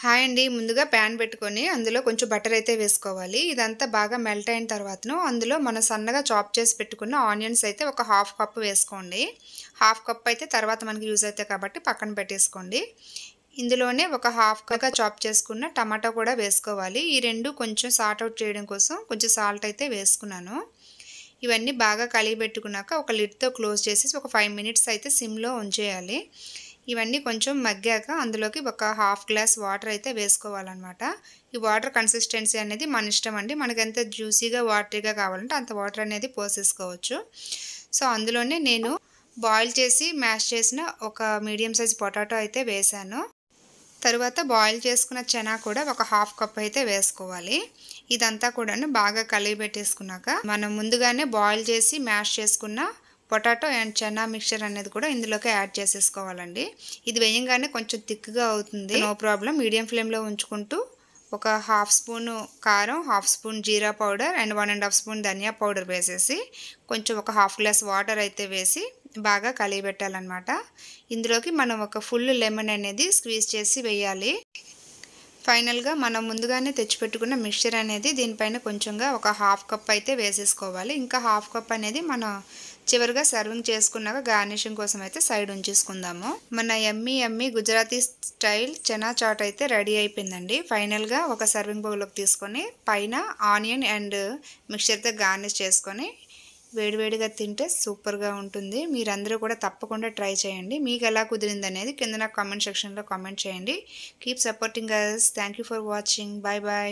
Hi అండి. ముందుగా pan పెట్టుకొని అందులో కొంచెం బటర్ అయితే వేసుకోవాలి. ఇదంతా బాగా మెల్ట్ అయిన తర్వాతను అందులో మనం సన్నగా చాప్ చేసి పెట్టుకున్న ఆనియన్స్ అయితే ఒక హాఫ్ కప్ వేసుకోండి. హాఫ్ కప్ అయితే తర్వాత మనకి యూజ్ అవుతాయి కాబట్టి పక్కన పెట్టేసుకోండి. ఇందులోనే ఒక హాఫ్ కప్‌గా చాప్ చేసుకున్న టమాటా కూడా వేసుకోవాలి. ఈ 2 కొంచెం సార్ట్ ఔట్ చేయడం కోసం కొంచెం సాల్ట్ అయితే వేసుకున్నాను. ఇవన్నీ బాగా కలియబెట్టుకున్నాక ఒక లిడ్‌తో క్లోజ్ చేసేసి ఒక 5 మినిట్స్ అయితే సిమ్‌లో ఉంచేయాలి. ఇవన్నీ కొంచెం మగ్గాక అందులోకి ఒక హాఫ్ గ్లాస్ వాటర్ అయితే వేసుకోవాలన్నమాట. ఈ వాటర్ కన్సిస్టెన్సీ అనేది మన ఇష్టం అండి. మనకెంత జ్యూసీగా, వాటరీగా కావాలంటే అంత వాటర్ అనేది పోసేసుకోవచ్చు. సో, అందులోనే నేను బాయిల్ చేసి మ్యాష్ చేసిన ఒక మీడియం సైజ్ పొటాటో అయితే వేశాను. తరువాత బాయిల్ చేసుకున్న చెనా కూడా ఒక హాఫ్ కప్ అయితే వేసుకోవాలి. ఇదంతా కూడాను బాగా కలియబెట్టేసుకున్నాక మనం ముందుగానే బాయిల్ చేసి మ్యాష్ చేసుకున్న పొటాటో అండ్ చెనా మిక్చర్ అనేది కూడా ఇందులోకి యాడ్ చేసేసుకోవాలండి. ఇది వేయంగానే కొంచెం థిక్‌గా అవుతుంది. No problem. మీడియం ఫ్లేమ్‌లో ఉంచుకుంటూ ఒక హాఫ్ స్పూను కారం, half spoon jeera powder and 1 ½ spoon dhania powder వేసేసి కొంచెం ఒక హాఫ్ గ్లాస్ వాటర్ అయితే వేసి బాగా కలియబెట్టాలన్నమాట. ఇందులోకి మనం ఒక ఫుల్ లెమన్ అనేది స్క్వీజ్ చేసి వేయాలి. ఫైనల్‌గా మనం ముందుగానే తెచ్చిపెట్టుకున్న మిక్స్చర్ అనేది దీనిపైన కొంచెంగా ఒక హాఫ్ కప్ అయితే వేసేసుకోవాలి. ఇంకా హాఫ్ కప్ అనేది మనం చివరిగా సర్వింగ్ చేసుకున్నాక గార్నిషింగ్ కోసం అయితే సైడ్ ఉంచేసుకుందాము. మన యమ్మీ యమ్మీ గుజరాతీ స్టైల్ చెనా చాట్ అయితే రెడీ అయిపోయిందండి. ఫైనల్‌గా ఒక సర్వింగ్ బౌల్‌లోకి తీసుకొని పైన ఆనియన్ అండ్ మిక్స్చర్‌తో గార్నిష్ చేసుకొని వేడివేడిగా తింటే సూపర్‌గా ఉంటుంది. మీరందరూ కూడా తప్పకుండా ట్రై చేయండి. మీకు ఎలా కుదిరిందనేది కింద నాకు కామెంట్ సెక్షన్‌లో కామెంట్ చేయండి. Keep supporting us. Thank you for watching. By by.